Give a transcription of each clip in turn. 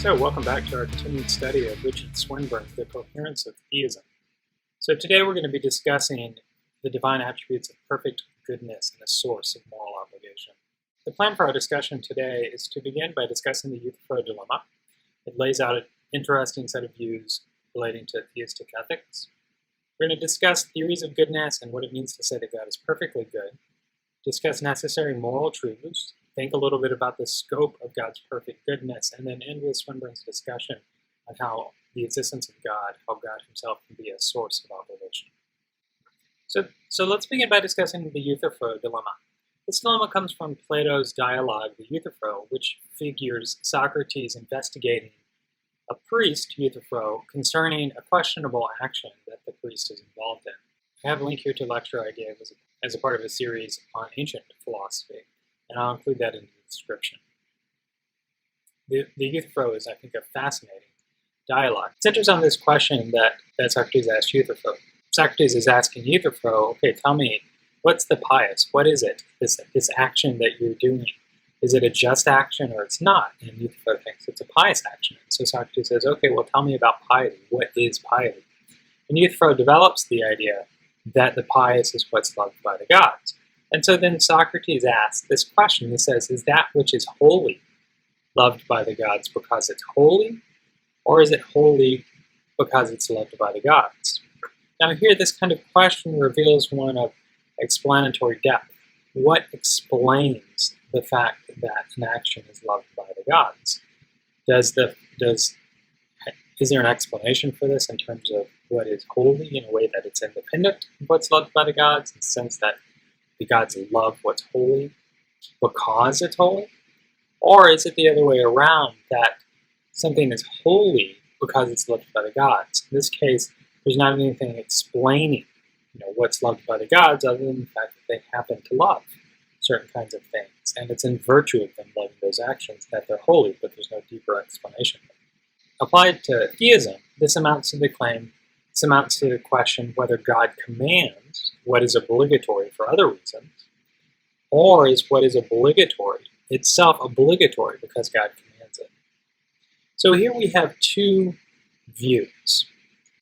So, welcome back to our continued study of Richard Swinburne's The Coherence of Theism. So today we're going to be discussing the divine attributes of perfect goodness and the source of moral obligation. The plan for our discussion today is to begin by discussing the Euthyphro Dilemma. It lays out an interesting set of views relating to theistic ethics. We're going to discuss theories of goodness and what it means to say that God is perfectly good, discuss necessary moral truths, think a little bit about the scope of God's perfect goodness, and then end with Swinburne's discussion on how the existence of God, how God himself can be a source of obligation. So let's begin by discussing the Euthyphro Dilemma. This dilemma comes from Plato's dialogue, the Euthyphro, which figures Socrates investigating a priest, Euthyphro, concerning a questionable action that the priest is involved in. I have a link here to a lecture I gave as a part of a series on ancient philosophy, and I'll include that in the description. The Euthyphro is, I think, a fascinating dialogue. It centers on this question that Socrates asked Euthyphro. Socrates is asking Euthyphro, okay, tell me, what's the pious? What is it, this action that you're doing? Is it a just action or it's not? And Euthyphro thinks it's a pious action. So Socrates says, okay, well, tell me about piety. What is piety? And Euthyphro develops the idea that the pious is what's loved by the gods. And so then Socrates asks this question. He says, is that which is holy loved by the gods because it's holy? Or is it holy because it's loved by the gods? Now here, this kind of question reveals one of explanatory depth. What explains the fact that an action is loved by the gods? Is there an explanation for this in terms of what is holy in a way that it's independent of what's loved by the gods, in the sense that the gods love what's holy because it's holy? Or is it the other way around, that something is holy because it's loved by the gods? In this case, there's not anything explaining what's loved by the gods other than the fact that they happen to love certain kinds of things. And it's in virtue of them loving those actions that they're holy, but there's no deeper explanation. Applied to theism, this amounts to the question whether God commands what is obligatory for other reasons, or is what is obligatory itself obligatory because God commands it. So here we have two views.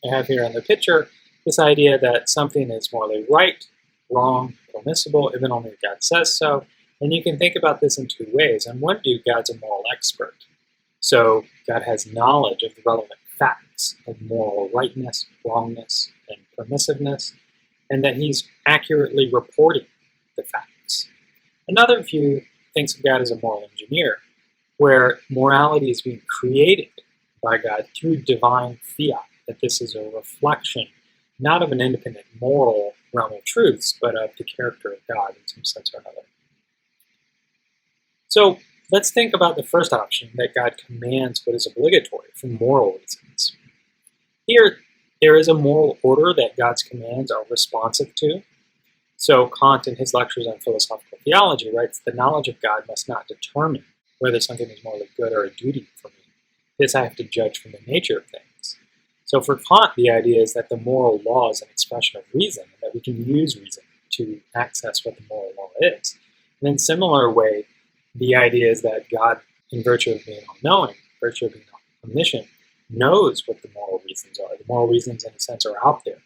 I have here on the picture this idea that something is morally right, wrong, permissible, even only if God says so. And you can think about this in two ways. On one view, God's a moral expert. So God has knowledge of the relevant facts of moral rightness, wrongness, and permissiveness, and that he's accurately reporting the facts. Another view thinks of God as a moral engineer, where morality is being created by God through divine fiat, that this is a reflection not of an independent moral realm of truths, but of the character of God in some sense or another. So let's think about the first option, that God commands what is obligatory for moral reasons. Here, there is a moral order that God's commands are responsive to. So Kant, in his lectures on philosophical theology, writes, the knowledge of God must not determine whether something is morally good or a duty for me. This I have to judge from the nature of things. So for Kant, the idea is that the moral law is an expression of reason, and that we can use reason to access what the moral law is. And in a similar way, the idea is that God, in virtue of being all-knowing, in virtue of being omniscient, knows what the moral reasons are. The moral reasons, in a sense, are out there,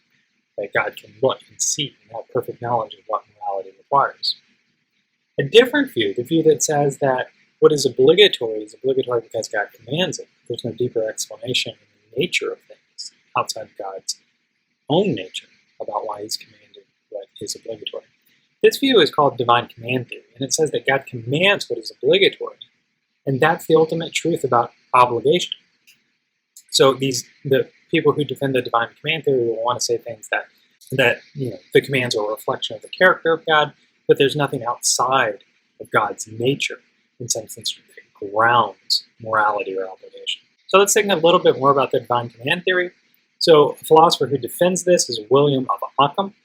that God can look and see and have perfect knowledge of what morality requires. A different view, the view that says that what is obligatory because God commands it. There's no deeper explanation in the nature of things outside of God's own nature about why he's commanded what is obligatory. This view is called divine command theory, and it says that God commands what is obligatory, and that's the ultimate truth about obligation. So the people who defend the divine command theory will want to say things that the commands are a reflection of the character of God, but there's nothing outside of God's nature in some sense that grounds morality or obligation. So let's think a little bit more about the divine command theory. So a philosopher who defends this is William of Ockham.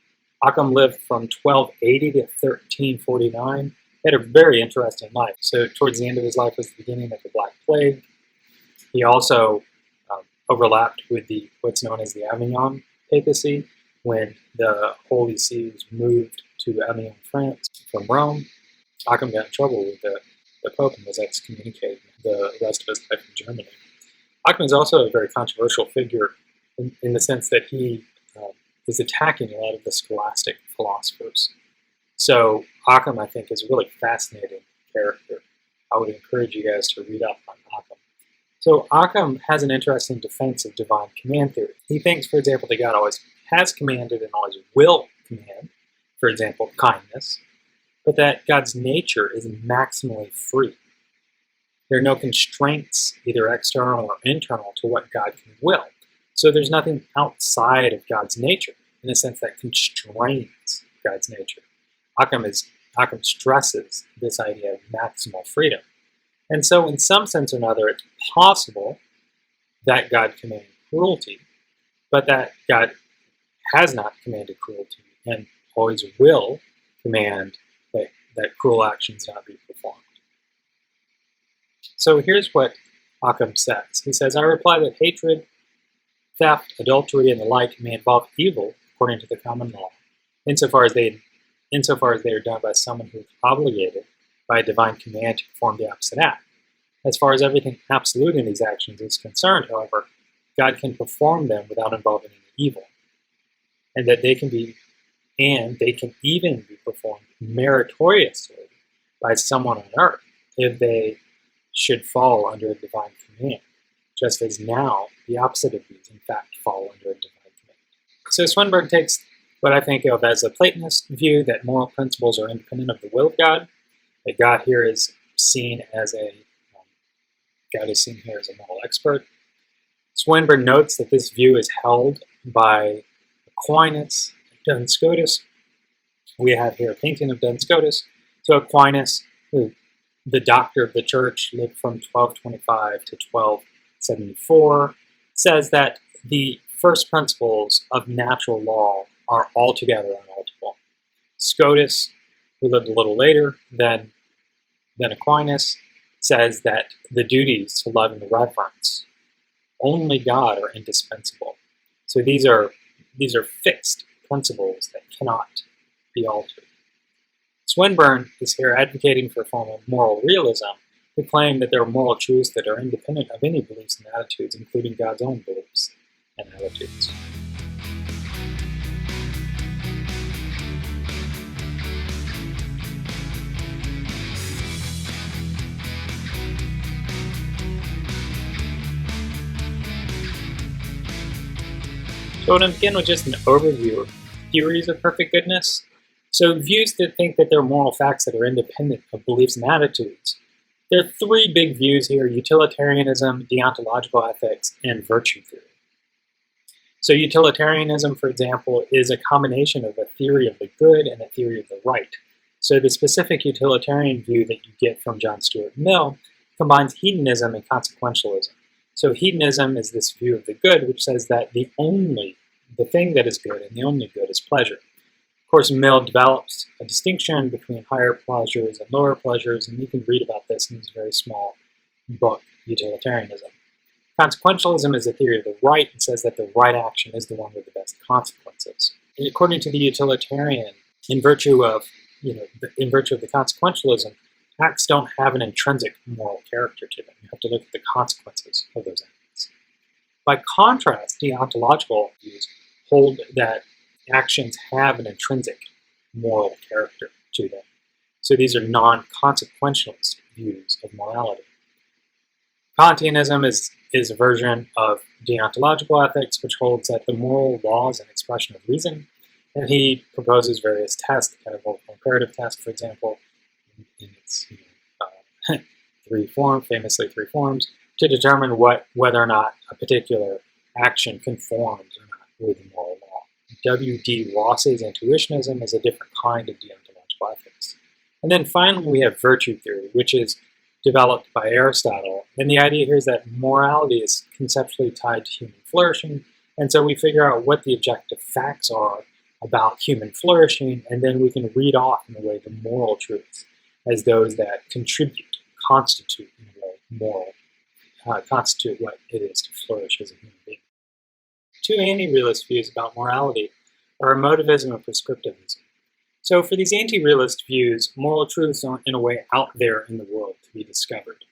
Ockham lived from 1280 to 1349. He had a very interesting life. So towards the end of his life was the beginning of the Black Plague. He also overlapped with what's known as the Avignon papacy, when the Holy See was moved to Avignon, France from Rome. Ockham got in trouble with the Pope and was excommunicated the rest of his life in Germany. Occam is also a very controversial figure in the sense that he is attacking a lot of the scholastic philosophers. So Occam, I think, is a really fascinating character. I would encourage you guys to read up on Occam. So Occam has an interesting defense of divine command theory. He thinks, for example, that God always has commanded and always will command, for example, kindness, but that God's nature is maximally free. There are no constraints, either external or internal, to what God can will. So there's nothing outside of God's nature, in a sense that constrains God's nature. Occam stresses this idea of maximal freedom. And so in some sense or another, it's possible that God commanded cruelty, but that God has not commanded cruelty and always will command that cruel actions not be performed. So here's what Occam says. He says, I reply that hatred, theft, adultery, and the like may involve evil according to the common law, insofar as they are done by someone who is obligated by a divine command to perform the opposite act. As far as everything absolute in these actions is concerned, however, God can perform them without involving any evil, and that they can even be performed meritoriously by someone on earth if they should fall under a divine command, just as now the opposite of these, in fact, fall under a divine command. So Swinburne takes what I think of as a Platonist view that moral principles are independent of the will of God, that God here is seen as a moral expert. Swinburne notes that this view is held by Aquinas, Duns Scotus. We have here a painting of Duns Scotus. So Aquinas, the doctor of the church, lived from 1225 to 1274, says that the first principles of natural law are altogether unalterable. Scotus, who lived a little later than Aquinas, says that the duties to love and reverence only God are indispensable. So these are fixed principles that cannot be altered. Swinburne is here advocating for a form of moral realism to claim that there are moral truths that are independent of any beliefs and attitudes, including God's own beliefs and attitudes. So I'm going to begin with just an overview of theories of perfect goodness. So views that think that there are moral facts that are independent of beliefs and attitudes. There are three big views here: utilitarianism, deontological ethics, and virtue theory. So utilitarianism, for example, is a combination of a theory of the good and a theory of the right. So the specific utilitarian view that you get from John Stuart Mill combines hedonism and consequentialism. So hedonism is this view of the good, which says that the thing that is good and the only good is pleasure. Of course, Mill develops a distinction between higher pleasures and lower pleasures, and you can read about this in his very small book, Utilitarianism. Consequentialism is a theory of the right and says that the right action is the one with the best consequences. And according to the utilitarian, in virtue of the consequentialism, acts don't have an intrinsic moral character to them. You have to look at the consequences of those acts. By contrast, deontological views hold that actions have an intrinsic moral character to them. So these are non-consequentialist views of morality. Kantianism is a version of deontological ethics, which holds that the moral law is an expression of reason, and he proposes various tests, the categorical imperative test, for example, in its famously three forms, to determine whether or not a particular action conforms or not with the moral law. W.D. Ross's intuitionism is a different kind of deontological ethics. And then finally we have virtue theory, which is developed by Aristotle. And the idea here is that morality is conceptually tied to human flourishing, and so we figure out what the objective facts are about human flourishing, and then we can read off in a way the moral truths as those that constitute what it is to flourish as a human being. Two anti-realist views about morality are emotivism and prescriptivism. So for these anti-realist views, moral truths aren't in a way out there in the world to be discovered.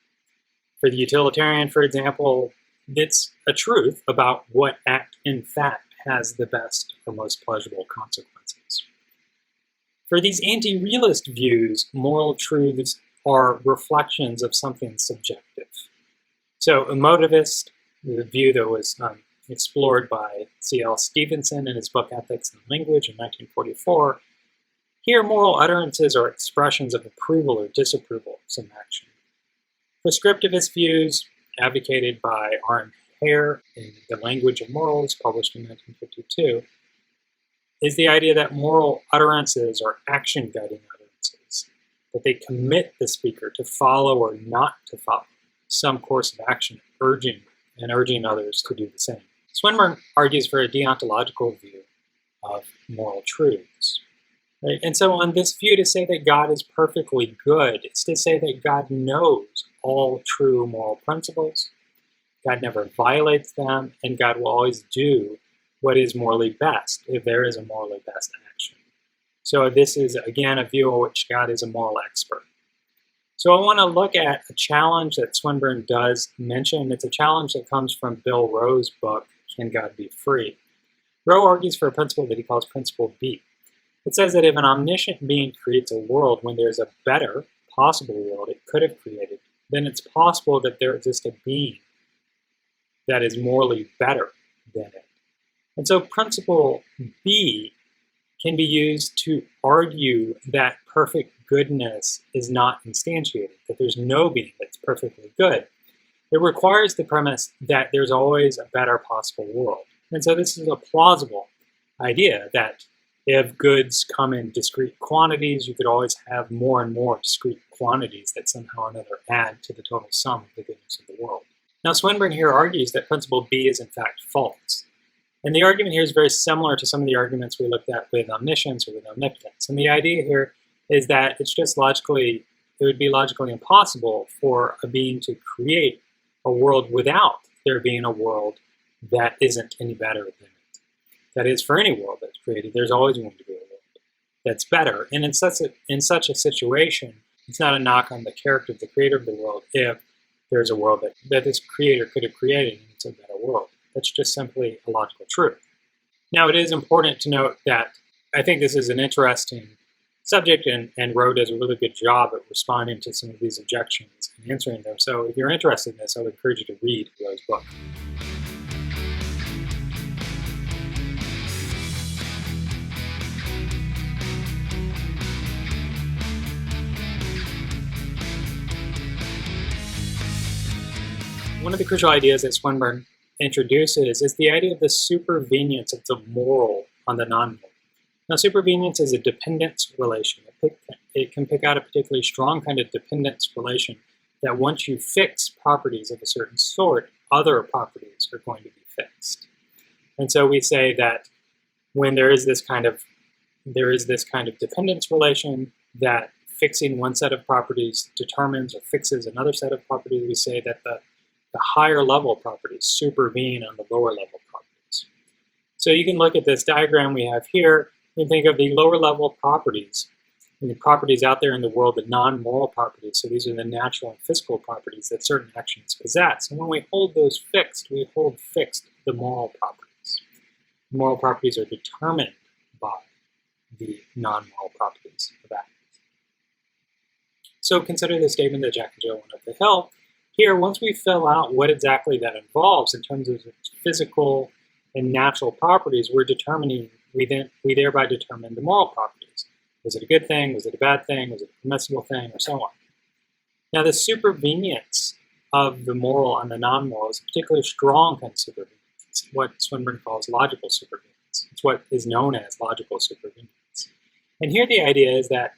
For the utilitarian, for example, that's a truth about what act in fact has the best or most pleasurable consequences. For these anti-realist views, moral truths are reflections of something subjective. So Emotivist, the view that was explored by C.L. Stevenson in his book Ethics and Language in 1944, here moral utterances are expressions of approval or disapproval of some action. Prescriptivist views, advocated by R.M. Hare in The Language of Morals, published in 1952, is the idea that moral utterances are action-guiding utterances, that they commit the speaker to follow or not to follow some course of action, urging others to do the same. Swinburne argues for a deontological view of moral truths. Right? And so on this view, to say that God is perfectly good is to say that God knows all true moral principles, God never violates them, and God will always do what is morally best, if there is a morally best action. So this is, again, a view in which God is a moral expert. So I want to look at a challenge that Swinburne does mention. It's a challenge that comes from Bill Rowe's book, Can God Be Free? Rowe argues for a principle that he calls Principle B. It says that if an omniscient being creates a world when there's a better possible world it could have created, then it's possible that there exists a being that is morally better than it. And so Principle B can be used to argue that perfect goodness is not instantiated, that there's no being that's perfectly good. It requires the premise that there's always a better possible world. And so this is a plausible idea that if goods come in discrete quantities, you could always have more and more discrete quantities that somehow or another add to the total sum of the goodness of the world. Now, Swinburne here argues that Principle B is in fact false. And the argument here is very similar to some of the arguments we looked at with omniscience or with omnipotence. And the idea here is that it would be logically impossible for a being to create a world without there being a world that isn't any better than it. That is, for any world that's created, there's always going to be a world that's better. And in such a situation, it's not a knock on the character of the creator of the world if there's a world that this creator could have created and it's a better world. That's just simply a logical truth. Now, it is important to note that I think this is an interesting subject, and Rowe does a really good job at responding to some of these objections and answering them. So if you're interested in this, I would encourage you to read Rowe's book. One of the crucial ideas that Swinburne introduces is the idea of the supervenience of the moral on the non-moral. Now, supervenience is a dependence relation. It can pick out a particularly strong kind of dependence relation that once you fix properties of a certain sort, other properties are going to be fixed. And so we say that when there is this kind of dependence relation that fixing one set of properties determines or fixes another set of properties, we say that the higher level properties supervene on the lower level properties. So you can look at this diagram we have here and think of the lower level properties, and the properties out there in the world, the non-moral properties. So these are the natural and physical properties that certain actions possess. And when we hold those fixed, we hold fixed the moral properties. The moral properties are determined by the non-moral properties of actions. So consider the statement that Jack and Jill went up the hill. Here, once we fill out what exactly that involves in terms of physical and natural properties, we thereby determine the moral properties. Was it a good thing? Was it a bad thing? Was it a permissible thing? Or so on. Now, the supervenience of the moral on the non-moral is a particularly strong kind of supervenience. It's what Swinburne calls logical supervenience. It's what is known as logical supervenience. And here the idea is that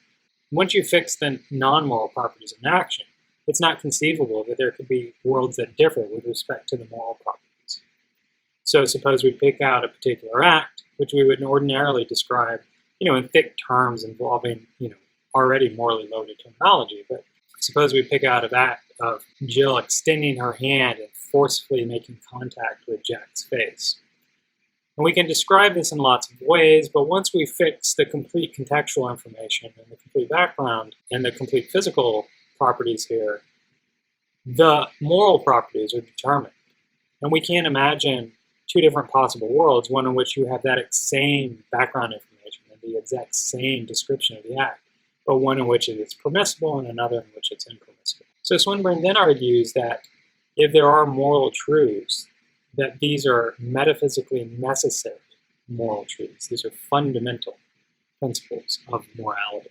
once you fix the non-moral properties of an action, it's not conceivable that there could be worlds that differ with respect to the moral properties. So suppose we pick out a particular act, which we would ordinarily describe, in thick terms involving, already morally loaded terminology. But suppose we pick out an act of Jill extending her hand and forcefully making contact with Jack's face. And we can describe this in lots of ways, but once we fix the complete contextual information and the complete background and the complete physical properties here, the moral properties are determined. And we can't imagine two different possible worlds, one in which you have that same background information and the exact same description of the act, but one in which it is permissible and another in which it's impermissible. So Swinburne then argues that if there are moral truths, that these are metaphysically necessary moral truths. These are fundamental principles of morality.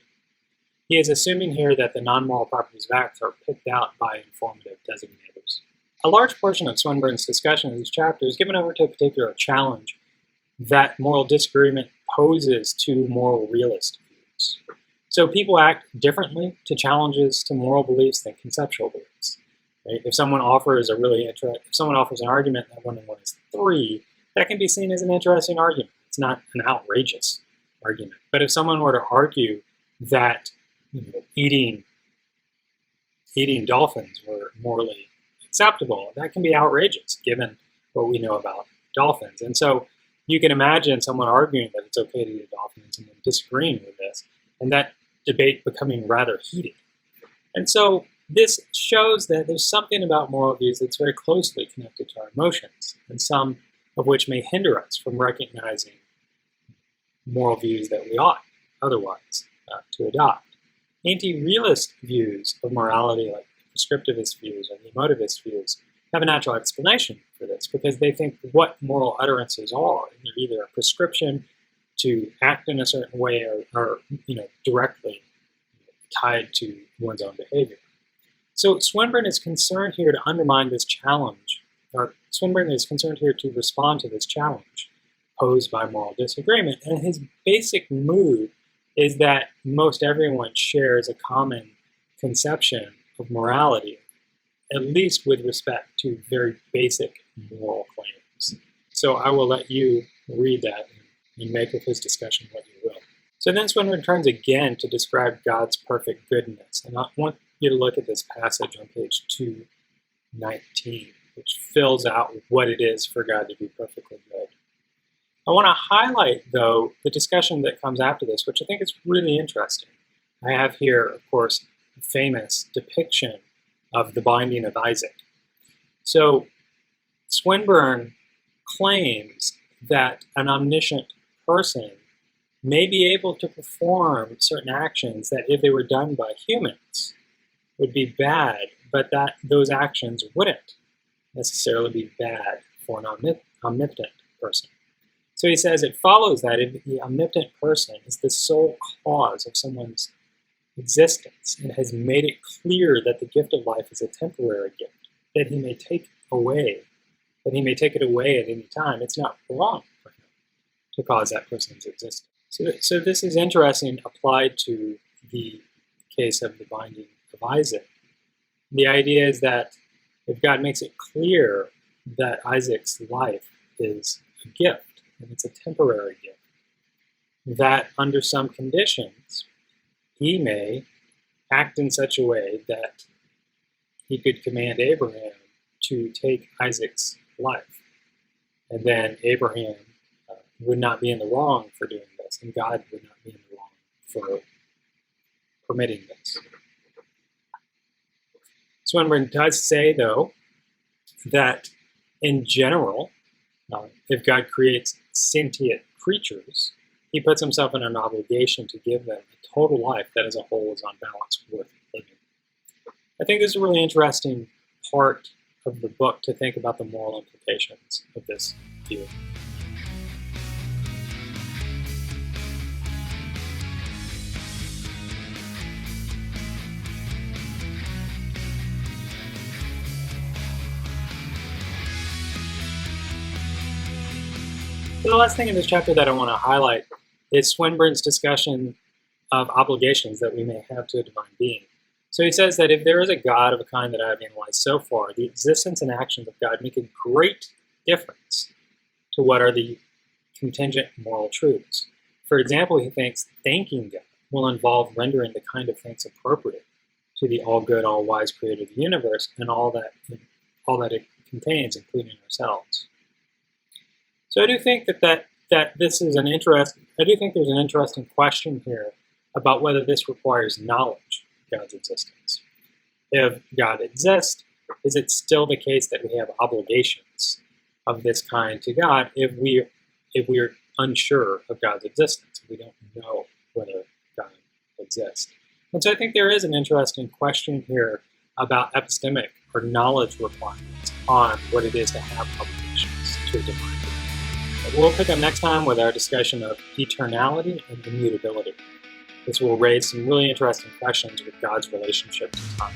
He is assuming here that the non-moral properties of acts are picked out by informative designators. A large portion of Swinburne's discussion of these chapters is given over to a particular challenge that moral disagreement poses to moral realist views. So people act differently to challenges to moral beliefs than conceptual beliefs. Right? If someone offers an argument that 1 and 1 is 3, that can be seen as an interesting argument. It's not an outrageous argument. But if someone were to argue that eating dolphins were morally acceptable, that can be outrageous given what we know about dolphins. And so you can imagine someone arguing that it's okay to eat dolphins and then disagreeing with this, and that debate becoming rather heated. And so this shows that there's something about moral views that's very closely connected to our emotions, and some of which may hinder us from recognizing moral views that we ought otherwise to adopt. Anti-realist views of morality, like the prescriptivist views or the emotivist views, have a natural explanation for this, because they think what moral utterances are. They're either a prescription to act in a certain way or directly tied to one's own behavior. So Swinburne is concerned here to undermine this challenge, or Swinburne is concerned here to respond to this challenge posed by moral disagreement. And his basic mood is that most everyone shares a common conception of morality, at least with respect to very basic moral claims. So I will let you read that and make of his discussion what you will. So then Swinburne turns again to describe God's perfect goodness. And I want you to look at this passage on page 219, which fills out what it is for God to be perfectly good. I want to highlight, though, the discussion that comes after this, which I think is really interesting. I have here, of course, a famous depiction of the binding of Isaac. So Swinburne claims that an omniscient person may be able to perform certain actions that, if they were done by humans, would be bad, but that those actions wouldn't necessarily be bad for an omnipotent person. So he says it follows that if the omnipotent person is the sole cause of someone's existence and has made it clear that the gift of life is a temporary gift, that he may take it away at any time, it's not wrong for him to cause that person's existence. So this is interesting applied to the case of the binding of Isaac. The idea is that if God makes it clear that Isaac's life is a gift, and it's a temporary gift, that under some conditions, he may act in such a way that he could command Abraham to take Isaac's life. And then Abraham would not be in the wrong for doing this, and God would not be in the wrong for permitting this. Swinburne does say, though, that in general, if God creates sentient creatures, he puts himself in an obligation to give them a total life that as a whole is on balance worth living. I think this is a really interesting part of the book to think about the moral implications of this view. So the last thing in this chapter that I want to highlight is Swinburne's discussion of obligations that we may have to a divine being. So he says that if there is a God of a kind that I have analyzed so far, the existence and actions of God make a great difference to what are the contingent moral truths. For example, he thinks thanking God will involve rendering the kind of thanks appropriate to the all-good, all-wise creator of the universe and all that it contains, including ourselves. So I do think that this is an interesting. I do think there's an interesting question here about whether this requires knowledge of God's existence. If God exists, is it still the case that we have obligations of this kind to God if we're unsure of God's existence, if we don't know whether God exists? And so I think there is an interesting question here about epistemic or knowledge requirements on what it is to have obligations to a divine being. But we'll pick up next time with our discussion of eternality and immutability. This will raise some really interesting questions with God's relationship to time.